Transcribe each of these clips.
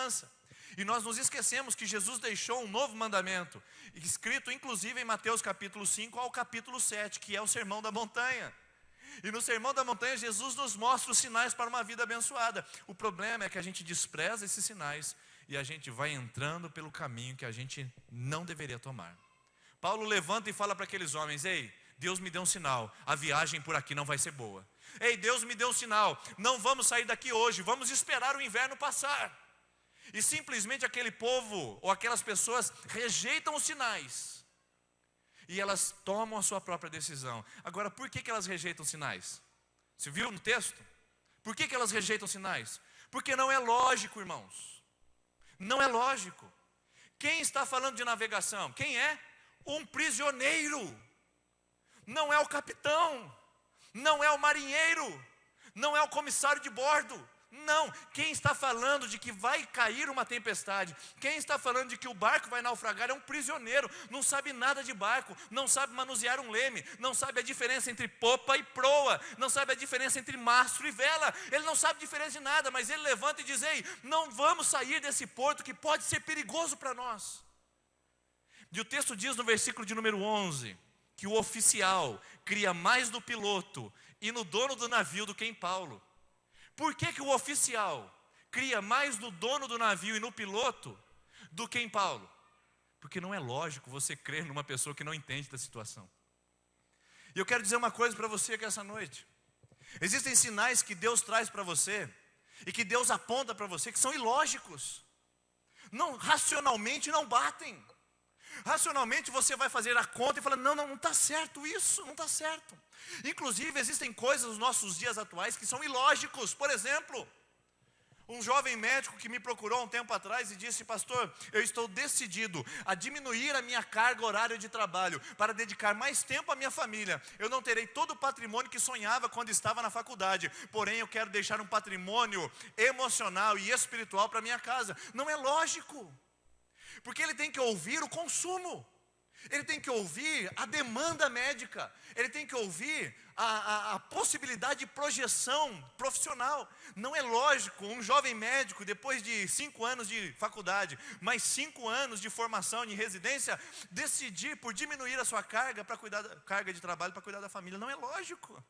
segurança. E nós nos esquecemos que Jesus deixou um novo mandamento, escrito inclusive em Mateus capítulo 5 ao capítulo 7, que é o Sermão da Montanha. E no Sermão da Montanha, Jesus nos mostra os sinais para uma vida abençoada. O problema é que a gente despreza esses sinais e a gente vai entrando pelo caminho que a gente não deveria tomar. Paulo levanta e fala para aqueles homens: ei, Deus me deu um sinal, a viagem por aqui não vai ser boa. Ei, Deus me deu um sinal, não vamos sair daqui hoje, vamos esperar o inverno passar. E simplesmente aquele povo ou aquelas pessoas rejeitam os sinais. E elas tomam a sua própria decisão. Agora, por que elas rejeitam sinais? Você viu no texto? Por que elas rejeitam sinais? Porque não é lógico, irmãos. Não é lógico. Quem está falando de navegação? Quem é? Um prisioneiro. Não é o capitão. Não é o marinheiro. Não é o comissário de bordo. Não, quem está falando de que vai cair uma tempestade, quem está falando de que o barco vai naufragar é um prisioneiro, não sabe nada de barco, não sabe manusear um leme, não sabe a diferença entre popa e proa, não sabe a diferença entre mastro e vela, ele não sabe a diferença de nada, mas ele levanta e diz: ei, não vamos sair desse porto que pode ser perigoso para nós. E o texto diz no versículo de número 11, que o oficial cria mais no piloto e no dono do navio do que em Paulo. Por que o oficial cria mais no dono do navio e no piloto do que em Paulo? Porque não é lógico você crer numa pessoa que não entende da situação. E eu quero dizer uma coisa para você aqui essa noite. Existem sinais que Deus traz para você e que Deus aponta para você que são ilógicos. Não, racionalmente não batem. Racionalmente você vai fazer a conta e falar: não está certo isso, não está certo. Inclusive existem coisas nos nossos dias atuais que são ilógicos. Por exemplo, um jovem médico que me procurou um tempo atrás e disse: pastor, eu estou decidido a diminuir a minha carga horária de trabalho para dedicar mais tempo à minha família. Eu não terei todo o patrimônio que sonhava quando estava na faculdade, porém eu quero deixar um patrimônio emocional e espiritual para minha casa. Não é lógico. Porque ele tem que ouvir o consumo, ele tem que ouvir a demanda médica, ele tem que ouvir a possibilidade de projeção profissional. Não é lógico um jovem médico, depois de 5 anos de faculdade, mais 5 anos de formação em residência, decidir por diminuir a sua carga carga de trabalho para cuidar da família. Não é lógico.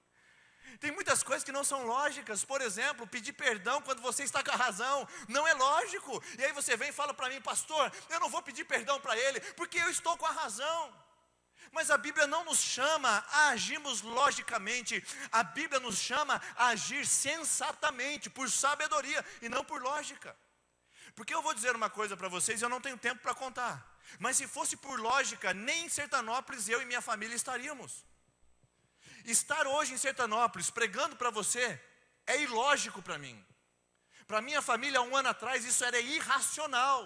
Tem muitas coisas que não são lógicas. Por exemplo, pedir perdão quando você está com a razão, não é lógico. E aí você vem e fala para mim: pastor, eu não vou pedir perdão para ele, porque eu estou com a razão. Mas a Bíblia não nos chama a agirmos logicamente. A Bíblia nos chama a agir sensatamente, por sabedoria e não por lógica. Porque eu vou dizer uma coisa para vocês, eu não tenho tempo para contar. Mas se fosse por lógica, nem em Sertanópolis eu e minha família estaríamos. Estar hoje em Sertanópolis pregando para você é ilógico para mim. Para minha família, há 1 ano atrás, isso era irracional.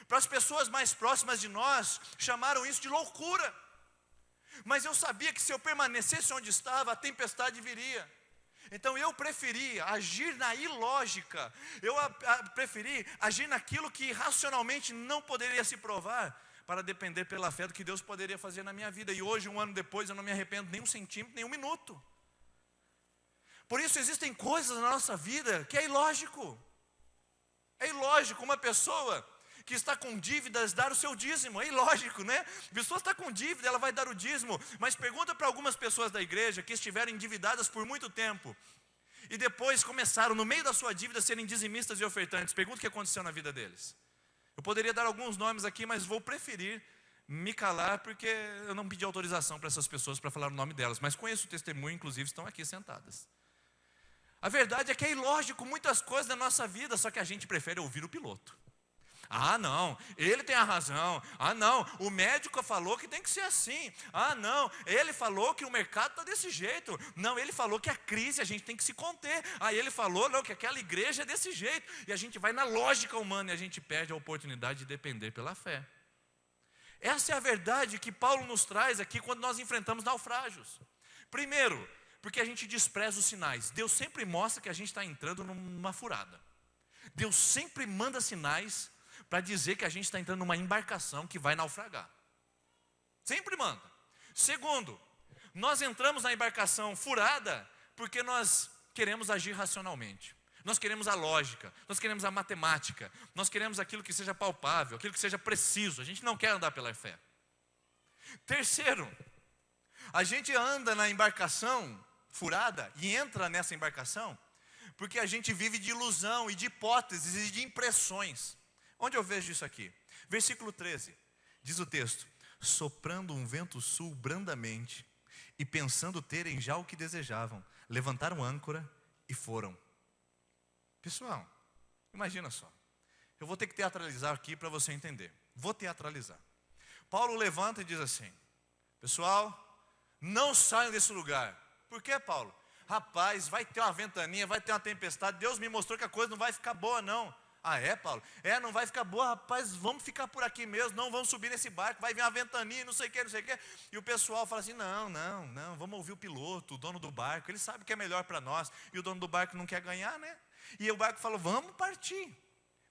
Para as pessoas mais próximas de nós, chamaram isso de loucura. Mas eu sabia que se eu permanecesse onde estava, a tempestade viria. Então eu preferi agir na ilógica, eu preferi agir naquilo que racionalmente não poderia se provar, para depender pela fé do que Deus poderia fazer na minha vida. E hoje, 1 ano depois, eu não me arrependo nem 1 centímetro, nem 1 minuto. Por isso existem coisas na nossa vida que é ilógico. É ilógico uma pessoa que está com dívidas dar o seu dízimo. É ilógico, né? A pessoa está com dívida, ela vai dar o dízimo. Mas pergunta para algumas pessoas da igreja que estiveram endividadas por muito tempo e depois começaram, no meio da sua dívida, serem dizimistas e ofertantes. Pergunta o que aconteceu na vida deles. Eu poderia dar alguns nomes aqui, mas vou preferir me calar, porque eu não pedi autorização para essas pessoas para falar o nome delas. Mas conheço o testemunho, inclusive estão aqui sentadas. A verdade é que é ilógico muitas coisas na nossa vida, só que a gente prefere ouvir o piloto. Ah não, ele tem a razão. Ah não, o médico falou que tem que ser assim. Ah não, ele falou que o mercado está desse jeito. Não, ele falou que a crise a gente tem que se conter. Ah, ele falou não, que aquela igreja é desse jeito. E a gente vai na lógica humana e a gente perde a oportunidade de depender pela fé. Essa é a verdade que Paulo nos traz aqui quando nós enfrentamos naufrágios. Primeiro, porque a gente despreza os sinais. Deus sempre mostra que a gente está entrando numa furada. Deus sempre manda sinais para dizer que a gente está entrando numa embarcação que vai naufragar. Sempre manda. Segundo, nós entramos na embarcação furada porque nós queremos agir racionalmente. Nós queremos a lógica, nós queremos a matemática, nós queremos aquilo que seja palpável, aquilo que seja preciso. A gente não quer andar pela fé. Terceiro, a gente anda na embarcação furada e entra nessa embarcação porque a gente vive de ilusão e de hipóteses e de impressões. Onde eu vejo isso aqui? Versículo 13, diz o texto: soprando um vento sul brandamente e pensando terem já o que desejavam, levantaram âncora e foram. Pessoal, imagina só, eu vou ter que teatralizar aqui para você entender. Vou teatralizar. Paulo levanta e diz assim: pessoal, não saiam desse lugar. Por que, Paulo? Rapaz, vai ter uma ventania, vai ter uma tempestade. Deus me mostrou que a coisa não vai ficar boa não. Ah, é, Paulo? É, não vai ficar boa, rapaz, vamos ficar por aqui mesmo, não vamos subir nesse barco, vai vir uma ventania, não sei o que, não sei o que. E o pessoal fala assim: não, vamos ouvir o piloto, o dono do barco, ele sabe que é melhor para nós. E o dono do barco não quer ganhar, né? E o barco fala: vamos partir.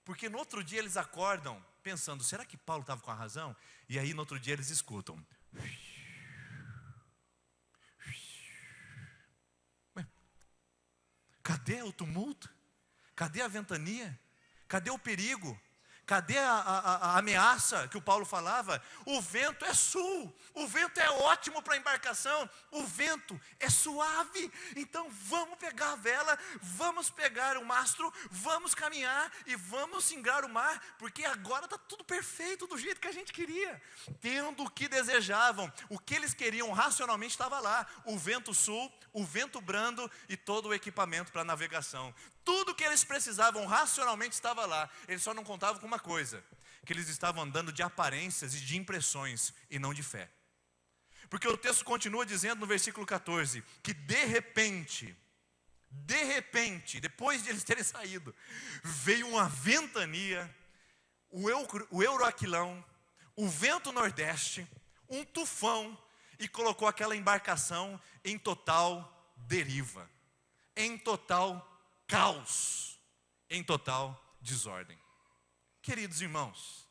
Porque no outro dia eles acordam pensando: será que Paulo estava com a razão? E aí no outro dia eles escutam: ué, cadê o tumulto? Cadê a ventania? Cadê o perigo? Cadê a ameaça que o Paulo falava? O vento é sul, o vento é ótimo para a embarcação, o vento é suave. Então vamos pegar a vela, vamos pegar o mastro, vamos caminhar e vamos singrar o mar, porque agora está tudo perfeito do jeito que a gente queria. Tendo o que desejavam, o que eles queriam racionalmente estava lá: o vento sul, o vento brando e todo o equipamento para navegação. Tudo que eles precisavam racionalmente estava lá. Eles só não contavam com uma coisa: que eles estavam andando de aparências e de impressões e não de fé. Porque o texto continua dizendo no versículo 14 que de repente, depois de eles terem saído, veio uma ventania, o euroaquilão, o vento nordeste, um tufão, e colocou aquela embarcação em total deriva, em total caos, em total desordem. Queridos irmãos,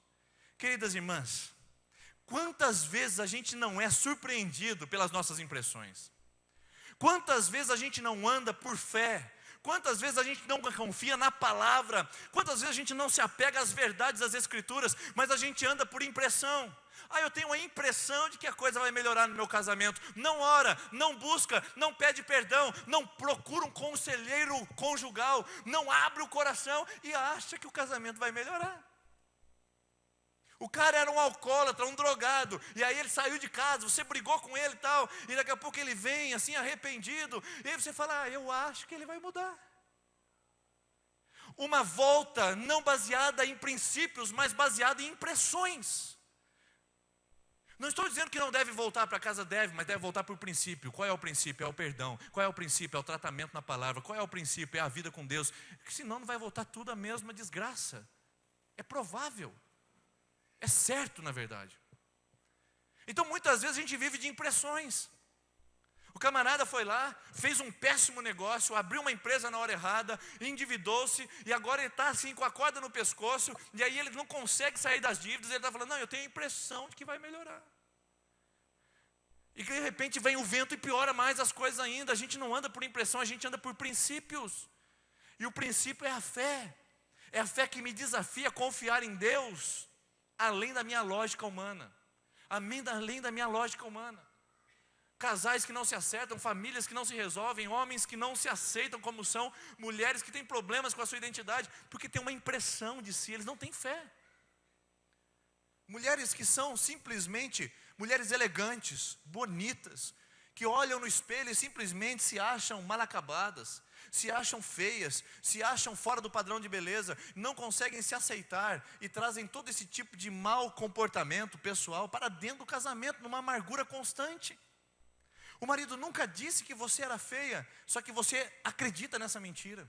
queridas irmãs, quantas vezes a gente não é surpreendido pelas nossas impressões? Quantas vezes a gente não anda por fé? Quantas vezes a gente não confia na palavra? Quantas vezes a gente não se apega às verdades das Escrituras, mas a gente anda por impressão? Eu tenho a impressão de que a coisa vai melhorar no meu casamento. Não ora, não busca, não pede perdão, não procura um conselheiro conjugal, não abre o coração e acha que o casamento vai melhorar. O cara era um alcoólatra, um drogado, e aí ele saiu de casa, você brigou com ele e tal, e daqui a pouco ele vem assim arrependido, e aí você fala: eu acho que ele vai mudar. Uma volta não baseada em princípios, mas baseada em impressões. Não estou dizendo que não deve voltar para casa, mas deve voltar por princípio. Qual é o princípio? É o perdão. Qual é o princípio? É o tratamento na palavra. Qual é o princípio? É a vida com Deus. Porque senão não vai voltar tudo a mesma desgraça. É provável. É certo, na verdade. Então muitas vezes a gente vive de impressões. O camarada foi lá, fez um péssimo negócio, abriu uma empresa na hora errada, endividou-se, e agora ele está assim com a corda no pescoço, e aí ele não consegue sair das dívidas, ele está falando: não, eu tenho a impressão de que vai melhorar. E de repente vem o vento e piora mais as coisas ainda. A gente não anda por impressão, a gente anda por princípios. E o princípio é a fé. É a fé que me desafia a confiar em Deus, além da minha lógica humana. Além da minha lógica humana. Casais que não se acertam, famílias que não se resolvem, homens que não se aceitam como são, mulheres que têm problemas com a sua identidade, porque tem uma impressão de si, eles não têm fé. Mulheres que são simplesmente mulheres elegantes, bonitas, que olham no espelho e simplesmente se acham mal acabadas, se acham feias, se acham fora do padrão de beleza, não conseguem se aceitar e trazem todo esse tipo de mau comportamento pessoal para dentro do casamento, numa amargura constante. O marido nunca disse que você era feia, só que você acredita nessa mentira.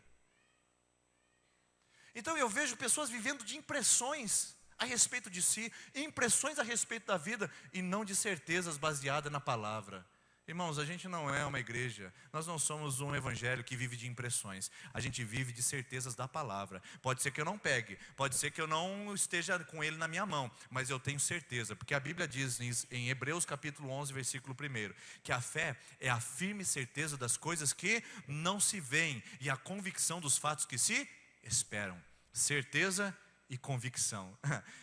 Então eu vejo pessoas vivendo de impressões a respeito de si, impressões a respeito da vida, e não de certezas baseadas na palavra. Irmãos, a gente não é uma igreja, nós não somos um evangelho que vive de impressões. A gente vive de certezas da palavra. Pode ser que eu não pegue, pode ser que eu não esteja com ele na minha mão, mas eu tenho certeza, porque a Bíblia diz em Hebreus capítulo 11, versículo 1, que a fé é a firme certeza das coisas que não se veem e a convicção dos fatos que se esperam. Certeza e convicção.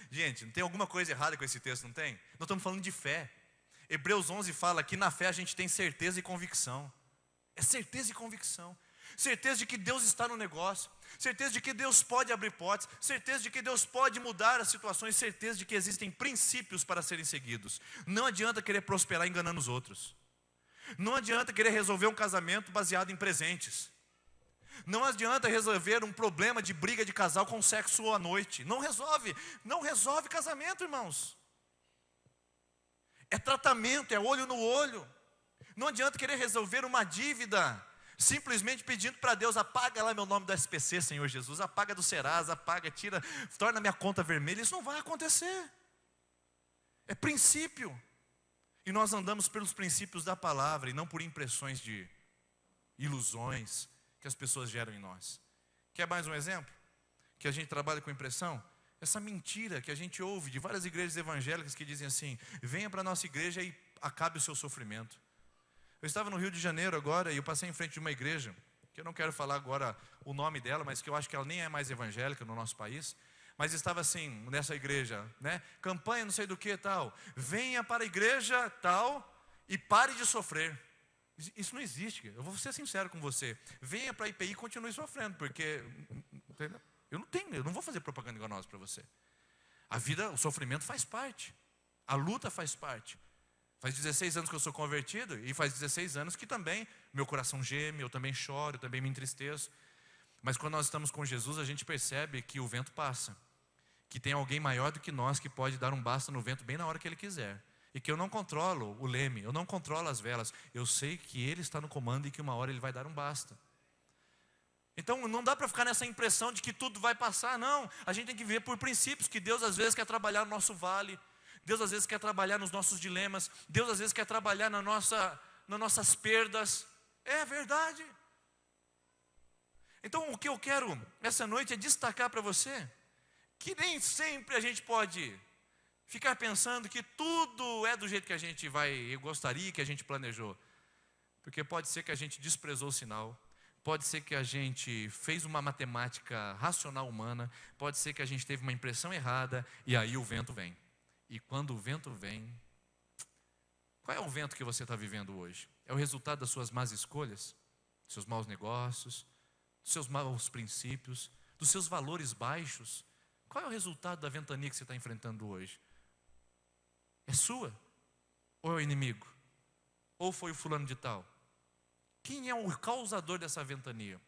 Gente, não tem alguma coisa errada com esse texto, não tem? Nós estamos falando de fé. Hebreus 11 fala que na fé a gente tem certeza e convicção. É certeza e convicção. Certeza de que Deus está no negócio. Certeza de que Deus pode abrir portas. Certeza de que Deus pode mudar as situações. Certeza de que existem princípios para serem seguidos. Não adianta querer prosperar enganando os outros. Não adianta querer resolver um casamento baseado em presentes. Não adianta resolver um problema de briga de casal com sexo à noite. Não resolve. Não resolve casamento, irmãos. É tratamento, é olho no olho. Não adianta querer resolver uma dívida simplesmente pedindo para Deus: apaga lá meu nome do SPC, Senhor Jesus, apaga do Serasa, apaga, tira, torna minha conta vermelha. Isso não vai acontecer. É princípio. E nós andamos pelos princípios da palavra e não por impressões de ilusões que as pessoas geram em nós. Quer mais um exemplo? Que a gente trabalha com impressão? Essa mentira que a gente ouve de várias igrejas evangélicas que dizem assim: venha para a nossa igreja e acabe o seu sofrimento. Eu estava no Rio de Janeiro agora e eu passei em frente de uma igreja, que eu não quero falar agora o nome dela, mas que eu acho que ela nem é mais evangélica no nosso país. Mas estava assim, nessa igreja, né? Campanha não sei do que tal. Venha para a igreja tal e pare de sofrer. Isso não existe. Eu vou ser sincero com você. Venha para a IPI e continue sofrendo, porque... Entendeu? Eu não vou fazer propaganda enganosa para você. A vida, o sofrimento faz parte. A luta faz parte. Faz 16 anos que eu sou convertido e faz 16 anos que também meu coração geme, eu também choro, eu também me entristeço. Mas quando nós estamos com Jesus, a gente percebe que o vento passa. Que tem alguém maior do que nós que pode dar um basta no vento bem na hora que Ele quiser. E que eu não controlo o leme, eu não controlo as velas. Eu sei que Ele está no comando e que uma hora Ele vai dar um basta. Então não dá para ficar nessa impressão de que tudo vai passar, não. A gente tem que viver por princípios, que Deus às vezes quer trabalhar no nosso vale. Deus às vezes quer trabalhar nos nossos dilemas. Deus às vezes quer trabalhar nas nossas perdas. É verdade. Então o que eu quero essa noite é destacar para você que nem sempre a gente pode ficar pensando que tudo é do jeito que a gente gostaria, que a gente planejou. Porque pode ser que a gente desprezou o sinal. Pode ser que a gente fez uma matemática racional humana. Pode ser que a gente teve uma impressão errada. E aí o vento vem. E quando o vento vem, qual é o vento que você está vivendo hoje? É o resultado das suas más escolhas? Dos seus maus negócios? Dos seus maus princípios? Dos seus valores baixos? Qual é o resultado da ventania que você está enfrentando hoje? É sua? Ou é o inimigo? Ou foi o fulano de tal? Quem é o causador dessa ventania,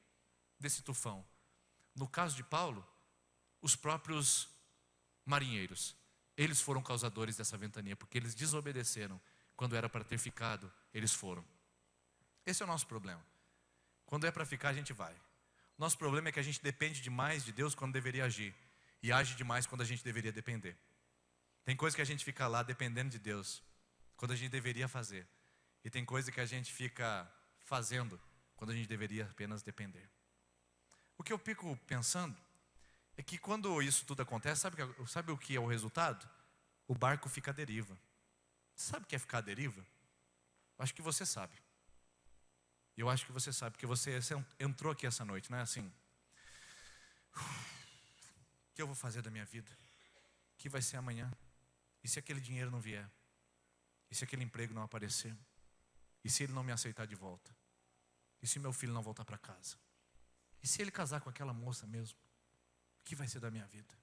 desse tufão? No caso de Paulo, os próprios marinheiros. Eles foram causadores dessa ventania, porque eles desobedeceram. Quando era para ter ficado, eles foram. Esse é o nosso problema. Quando é para ficar, a gente vai. Nosso problema é que a gente depende demais de Deus quando deveria agir. E age demais quando a gente deveria depender. Tem coisa que a gente fica lá dependendo de Deus, quando a gente deveria fazer. E tem coisa que a gente fica fazendo quando a gente deveria apenas depender. O que eu fico pensando é que quando isso tudo acontece, sabe o que é o resultado? O barco fica à deriva. Sabe o que é ficar à deriva? Acho que você sabe. Eu acho que você sabe, porque você entrou aqui essa noite, não é assim? O que eu vou fazer da minha vida? O que vai ser amanhã? E se aquele dinheiro não vier? E se aquele emprego não aparecer? E se ele não me aceitar de volta? E se meu filho não voltar para casa? E se ele casar com aquela moça mesmo? O que vai ser da minha vida?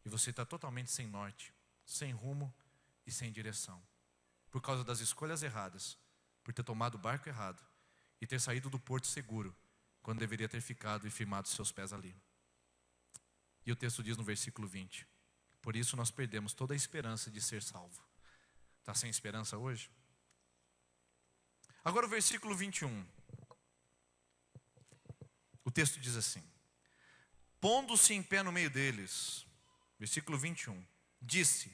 E você está totalmente sem norte, sem rumo e sem direção. Por causa das escolhas erradas, por ter tomado o barco errado e ter saído do porto seguro, quando deveria ter ficado e firmado seus pés ali. E o texto diz no versículo 20: por isso nós perdemos toda a esperança de ser salvo. Está sem esperança hoje? Agora o versículo 21. O texto diz assim: pondo-se em pé no meio deles, versículo 21, disse: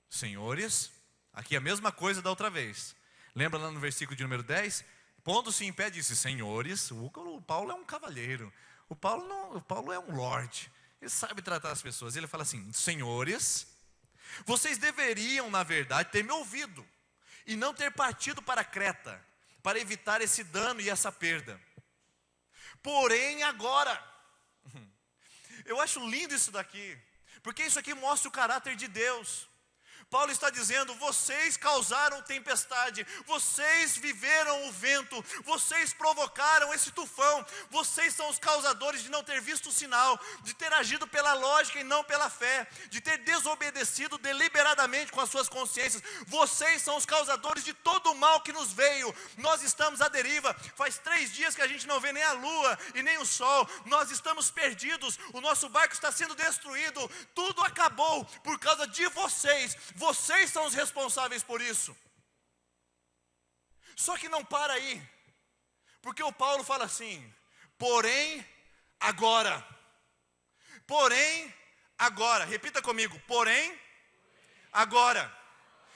senhores, aqui a mesma coisa da outra vez, Lembra lá no versículo de número 10? Pondo-se em pé, disse: senhores, o Paulo é um cavalheiro, o Paulo é um lorde, ele sabe tratar as pessoas. Ele fala assim: senhores, vocês deveriam, na verdade, ter me ouvido e não ter partido para Creta, para evitar esse dano e essa perda. Porém agora, eu acho lindo isso daqui, porque isso aqui mostra o caráter de Deus. Paulo está dizendo: vocês causaram tempestade, vocês viveram o vento, vocês provocaram esse tufão, vocês são os causadores de não ter visto o sinal, de ter agido pela lógica e não pela fé, de ter desobedecido deliberadamente com as suas consciências. Vocês são os causadores de todo o mal que nos veio. Nós estamos à deriva, faz 3 dias que a gente não vê nem a lua e nem o sol, nós estamos perdidos, o nosso barco está sendo destruído, tudo acabou por causa de vocês. Vocês são os responsáveis por isso. Só que não para aí, porque o Paulo fala assim: porém agora. Porém agora. Repita comigo: porém agora.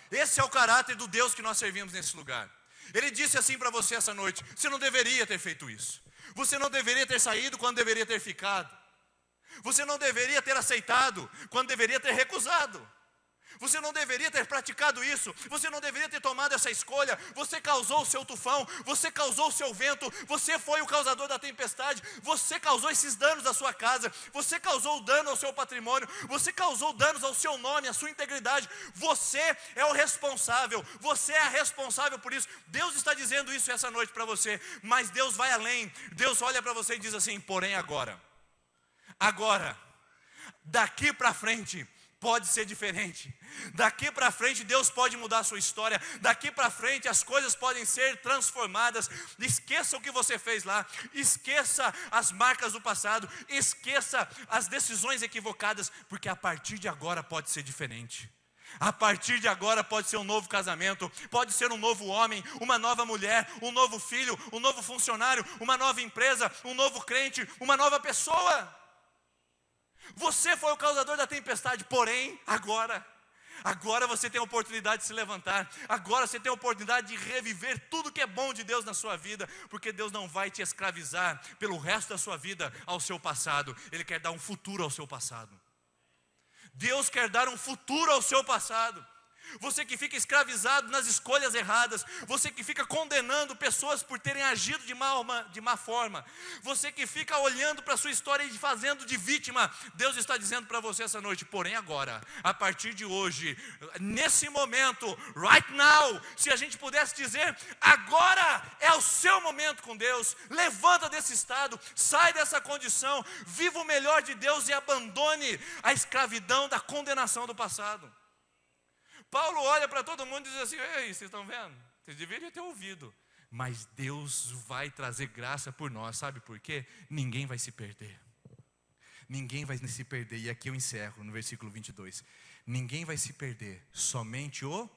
Esse é o caráter do Deus que nós servimos nesse lugar. Ele disse assim para você essa noite: você não deveria ter feito isso. Você não deveria ter saído quando deveria ter ficado. Você não deveria ter aceitado quando deveria ter recusado. Você não deveria ter praticado isso, você não deveria ter tomado essa escolha. Você causou o seu tufão, você causou o seu vento, você foi o causador da tempestade, você causou esses danos à sua casa, você causou dano ao seu patrimônio, você causou danos ao seu nome, à sua integridade. Você é o responsável, você é a responsável por isso. Deus está dizendo isso essa noite para você, mas Deus vai além. Deus olha para você e diz assim: porém agora, daqui para frente pode ser diferente. Daqui para frente Deus pode mudar a sua história. Daqui para frente as coisas podem ser transformadas. Esqueça o que você fez lá, esqueça as marcas do passado, esqueça as decisões equivocadas, porque a partir de agora pode ser diferente. A partir de agora pode ser um novo casamento, pode ser um novo homem, uma nova mulher, um novo filho, um novo funcionário, uma nova empresa, um novo crente, uma nova pessoa. Você foi o causador da tempestade, porém agora você tem a oportunidade de se levantar. Agora você tem a oportunidade de reviver tudo que é bom de Deus na sua vida, porque Deus não vai te escravizar pelo resto da sua vida ao seu passado. Ele quer dar um futuro ao seu passado. Deus quer dar um futuro ao seu passado. Você que fica escravizado nas escolhas erradas, você que fica condenando pessoas por terem agido de má forma, você que fica olhando para a sua história e fazendo de vítima, Deus está dizendo para você essa noite: porém agora, a partir de hoje, nesse momento, right now, se a gente pudesse dizer, agora é o seu momento com Deus. Levanta desse estado, sai dessa condição, viva o melhor de Deus e abandone a escravidão da condenação do passado. Paulo olha para todo mundo e diz assim: ei, vocês estão vendo? Vocês deveriam ter ouvido. Mas Deus vai trazer graça por nós. Sabe por quê? Ninguém vai se perder. Ninguém vai se perder. E aqui eu encerro no versículo 22. Ninguém vai se perder, somente o...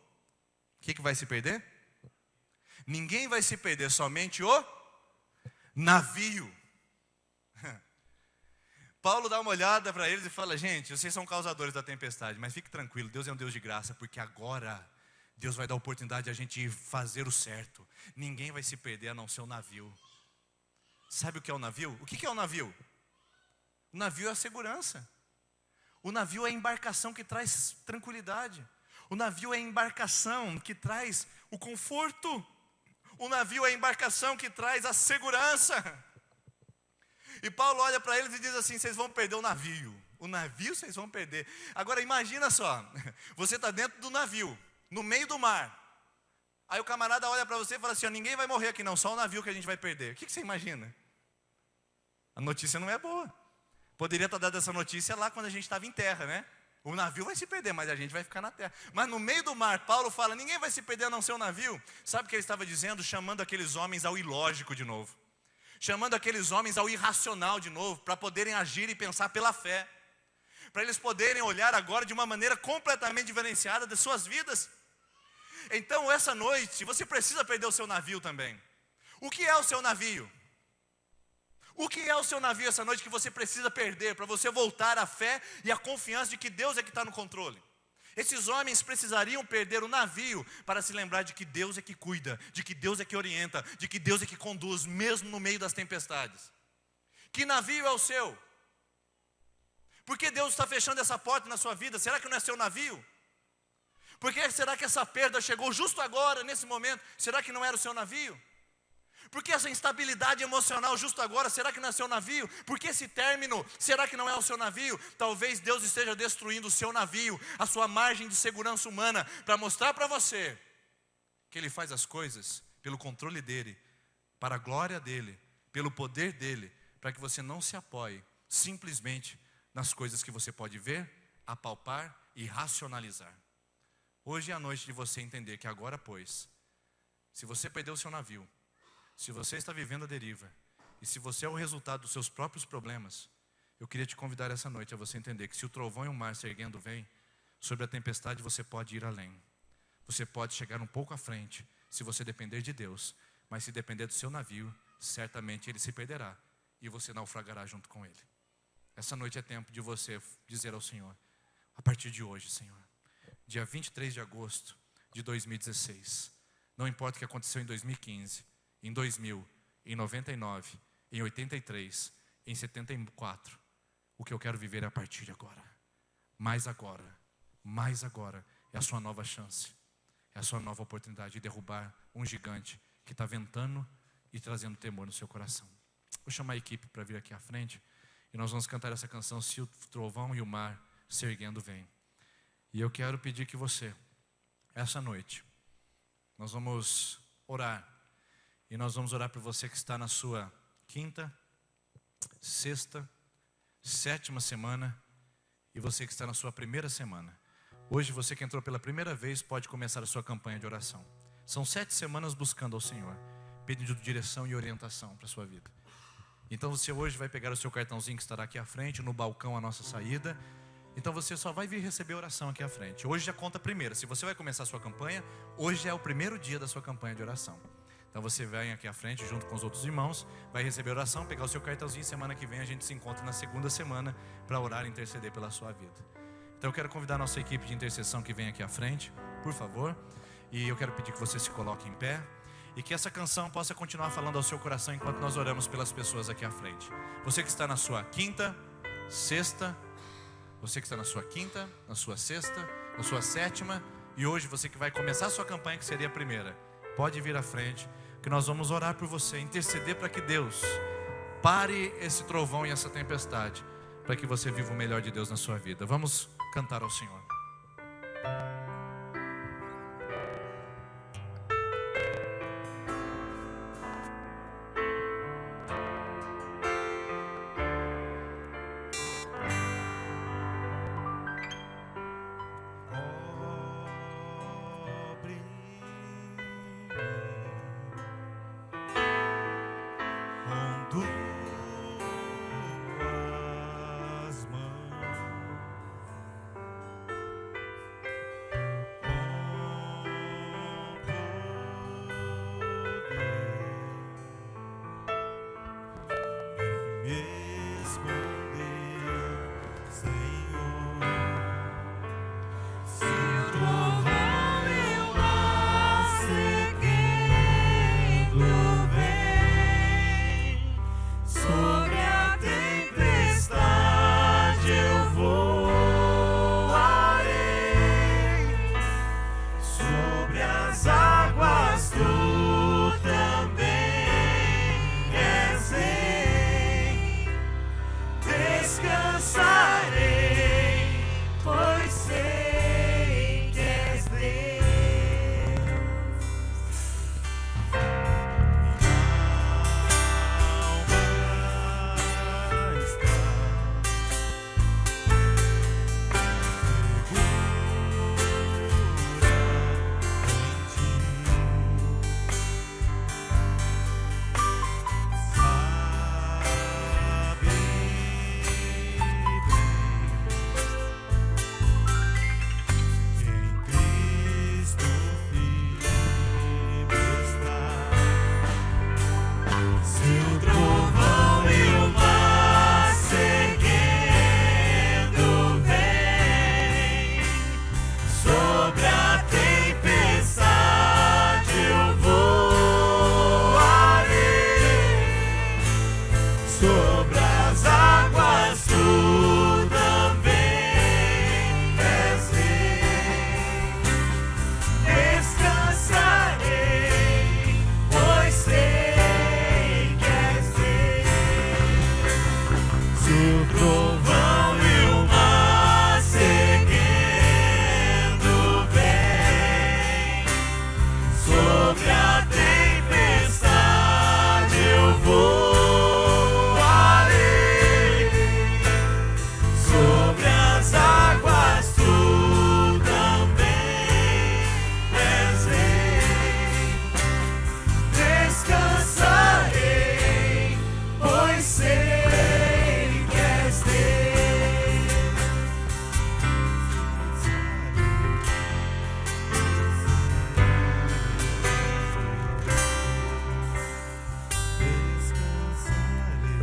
que vai se perder? Ninguém vai se perder, somente o navio. Paulo dá uma olhada para eles e fala: gente, vocês são causadores da tempestade, mas fique tranquilo, Deus é um Deus de graça, porque agora Deus vai dar a oportunidade de a gente fazer o certo. Ninguém vai se perder a não ser o navio. Sabe o que é o navio? O que é o navio? O navio é a segurança. O navio é a embarcação que traz tranquilidade. O navio é a embarcação que traz o conforto. O navio é a embarcação que traz a segurança. E Paulo olha para eles e diz assim: vocês vão perder o navio. O navio vocês vão perder. Agora imagina só, você está dentro do navio, no meio do mar. Aí o camarada olha para você e fala assim: ninguém vai morrer aqui não, só o navio que a gente vai perder. O que você imagina? A notícia não é boa. Poderia estar dando essa notícia lá quando a gente estava em terra, né? O navio vai se perder, mas a gente vai ficar na terra. Mas no meio do mar, Paulo fala: ninguém vai se perder a não ser o navio. Sabe o que ele estava dizendo? Chamando aqueles homens ao ilógico de novo. Chamando aqueles homens ao irracional de novo, para poderem agir e pensar pela fé, para eles poderem olhar agora de uma maneira completamente diferenciada das suas vidas. Então essa noite, você precisa perder o seu navio também. O que é o seu navio? O que é o seu navio essa noite que você precisa perder, para você voltar à fé e à confiança de que Deus é que está no controle? Esses homens precisariam perder o navio para se lembrar de que Deus é que cuida, de que Deus é que orienta, de que Deus é que conduz, mesmo no meio das tempestades. Que navio é o seu? Por que Deus está fechando essa porta na sua vida? Será que não é seu navio? Por que será que essa perda chegou justo agora, nesse momento? Será que não era o seu navio? Por que essa instabilidade emocional justo agora? Será que não é seu navio? Por que esse término? Será que não é o seu navio? Talvez Deus esteja destruindo o seu navio, a sua margem de segurança humana, para mostrar para você que Ele faz as coisas pelo controle dEle, para a glória dEle, pelo poder dEle, para que você não se apoie simplesmente nas coisas que você pode ver, apalpar e racionalizar. Hoje é a noite de você entender que agora, pois, se você perdeu o seu navio, se você está vivendo a deriva, e se você é o resultado dos seus próprios problemas, eu queria te convidar essa noite a você entender que se o trovão e o mar se erguendo vem, sobre a tempestade você pode ir além. Você pode chegar um pouco à frente, se você depender de Deus, mas se depender do seu navio, certamente ele se perderá, e você naufragará junto com ele. Essa noite é tempo de você dizer ao Senhor, a partir de hoje, Senhor, dia 23 de agosto de 2016, não importa o que aconteceu em 2015, em 2000, em 99, em 83, em 74, o que eu quero viver é a partir de agora. Mais agora é a sua nova chance, é a sua nova oportunidade de derrubar um gigante que está ventando e trazendo temor no seu coração. Vou chamar a equipe para vir aqui à frente e nós vamos cantar essa canção, Se o Trovão e o Mar se Erguendo Vem. E eu quero pedir que você, essa noite, nós vamos orar. E nós vamos orar por você que está na sua quinta, sexta, sétima semana, e você que está na sua primeira semana. Hoje você que entrou pela primeira vez pode começar a sua campanha de oração. São 7 semanas buscando ao Senhor, pedindo direção e orientação para a sua vida. Então você hoje vai pegar o seu cartãozinho que estará aqui à frente, no balcão à nossa saída. Então você só vai vir receber oração aqui à frente. Hoje já conta a primeira. Se você vai começar a sua campanha, hoje é o primeiro dia da sua campanha de oração. Então você vem aqui à frente junto com os outros irmãos, vai receber oração, pegar o seu cartãozinho. Semana que vem a gente se encontra na segunda semana para orar e interceder pela sua vida. Então eu quero convidar a nossa equipe de intercessão que vem aqui à frente, por favor. E eu quero pedir que você se coloque em pé e que essa canção possa continuar falando ao seu coração enquanto nós oramos pelas pessoas aqui à frente. Você que está na sua quinta, sexta, você que está na sua quinta, na sua sexta, na sua sétima, e hoje você que vai começar a sua campanha, que seria a primeira, pode vir à frente, que nós vamos orar por você, interceder para que Deus pare esse trovão e essa tempestade, para que você viva o melhor de Deus na sua vida. Vamos cantar ao Senhor.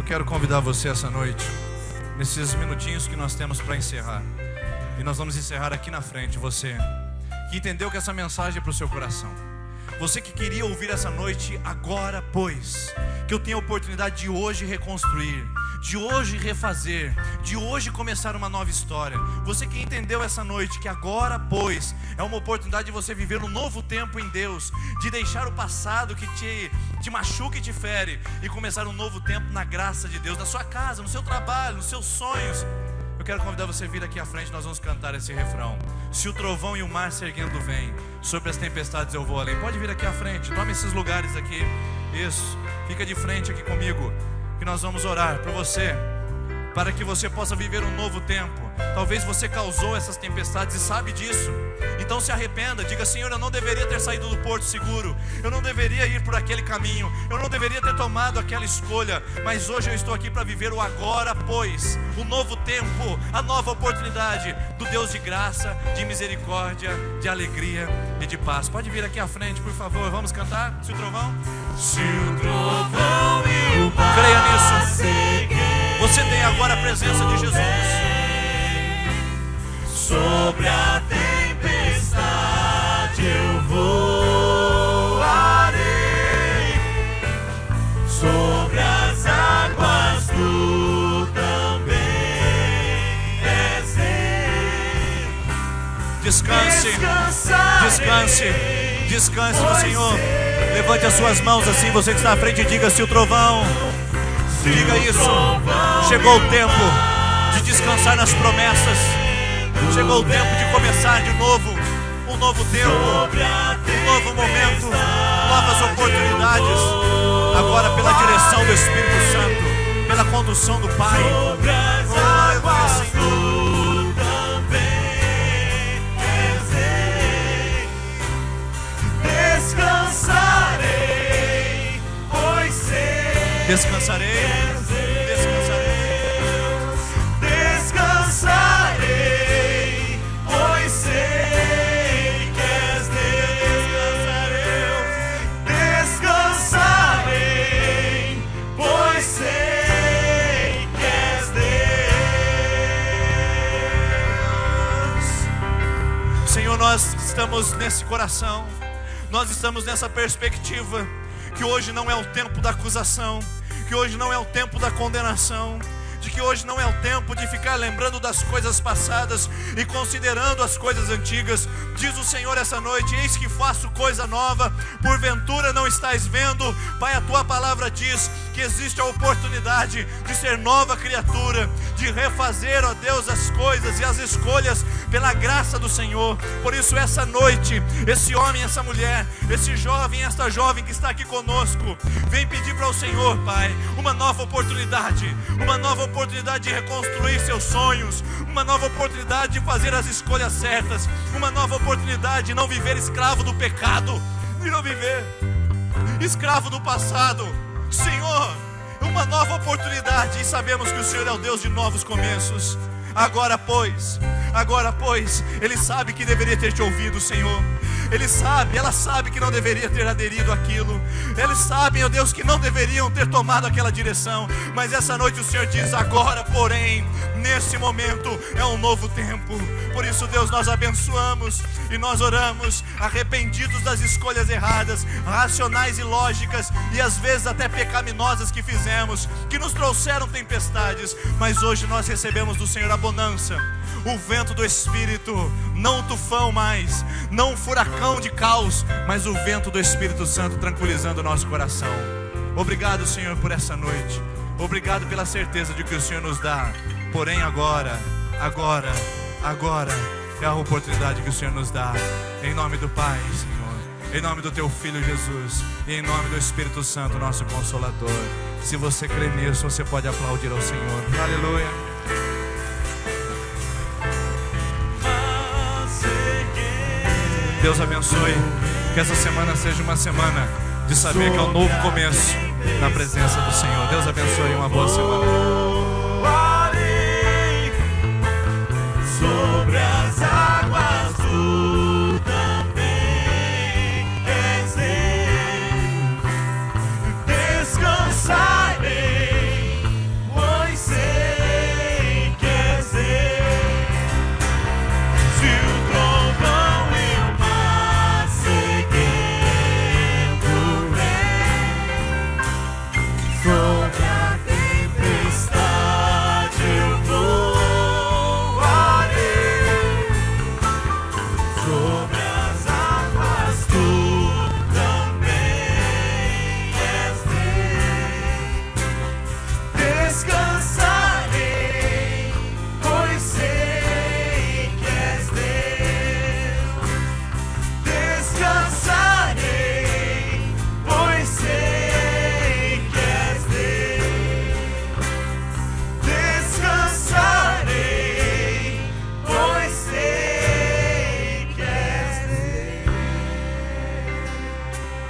quero convidar você essa noite, nesses minutinhos que nós temos para encerrar. E nós vamos encerrar aqui na frente. Você que entendeu que essa mensagem é para o seu coração, você que queria ouvir essa noite, agora pois, que eu tenho a oportunidade de hoje reconstruir, de hoje refazer, de hoje começar uma nova história. Você que entendeu essa noite que agora pois é uma oportunidade de você viver um novo tempo em Deus, de deixar o passado que te machuca e te fere, e começar um novo tempo na graça de Deus, na sua casa, no seu trabalho, nos seus sonhos. Eu quero convidar você a vir aqui à frente. Nós vamos cantar esse refrão: se o trovão e o mar se erguendo vem, sobre as tempestades eu vou além. Pode vir aqui à frente, tome esses lugares aqui. Isso, fica de frente aqui comigo, que nós vamos orar por você, para que você possa viver um novo tempo. Talvez você causou essas tempestades e sabe disso. Então se arrependa, diga: Senhor, eu não deveria ter saído do porto seguro, eu não deveria ir por aquele caminho, eu não deveria ter tomado aquela escolha, mas hoje eu estou aqui para viver o agora pois, o novo tempo, a nova oportunidade do Deus de graça, de misericórdia, de alegria e de paz. Pode vir aqui à frente, por favor. Vamos cantar? Se o trovão e o mar, creia nisso. Você tem agora a presença de Jesus. sobre a tempestade eu voarei, sobre as águas tu também és rei. Descanse, descanse, descanse no Senhor. Levante as suas mãos assim, você que está à frente, e diga: se o trovão, diga isso. Chegou o tempo de descansar nas promessas. Chegou o tempo de começar de novo, um novo tempo, um novo momento, novas oportunidades. Agora pela direção do Espírito Santo, pela condução do Pai. Sobre as águas tu também és rei. Descansarei, pois sei. Descansarei, descansarei. Descansarei, pois sei que és Deus. Descansarei, pois sei que és Deus. Senhor, nós estamos nesse coração, nós estamos nessa perspectiva, que hoje não é o tempo da acusação, que hoje não é o tempo da condenação, de que hoje não é o tempo de ficar lembrando das coisas passadas e considerando as coisas antigas. Diz o Senhor essa noite: eis que faço coisa nova, porventura não estais vendo? Pai, a tua palavra diz que existe a oportunidade de ser nova criatura, de refazer, ó Deus, as coisas e as escolhas pela graça do Senhor. Por isso essa noite, esse homem, essa mulher, esse jovem, esta jovem que está aqui conosco, vem pedir para o Senhor, Pai, uma nova oportunidade de reconstruir seus sonhos, uma nova oportunidade de fazer as escolhas certas, uma nova oportunidade de não viver escravo do pecado, de não viver escravo do passado. Senhor, uma nova oportunidade, e sabemos que o Senhor é o Deus de novos começos. Agora pois, Ele sabe que deveria ter te ouvido, Senhor. Ela sabe que não deveria ter aderido àquilo. Eles sabem, ó Deus, que não deveriam ter tomado aquela direção. Mas essa noite o Senhor diz: agora, porém, nesse momento é um novo tempo. Por isso, Deus, nós abençoamos e nós oramos, arrependidos das escolhas erradas, racionais e lógicas, e às vezes até pecaminosas que fizemos, que nos trouxeram tempestades. Mas hoje nós recebemos do Senhor a bonança, o vento do Espírito, não um tufão mais, não um furacão de caos, mas o vento do Espírito Santo tranquilizando o nosso coração. Obrigado, Senhor, por essa noite. Obrigado pela certeza de que o Senhor nos dá. Porém agora é a oportunidade que o Senhor nos dá. Em nome do Pai, Senhor, em nome do Teu Filho Jesus, e em nome do Espírito Santo, nosso Consolador. Se você crê nisso, você pode aplaudir ao Senhor. Aleluia. Deus abençoe. Que essa semana seja uma semana de saber que é um novo começo na presença do Senhor. Deus abençoe, uma boa semana. Sobre as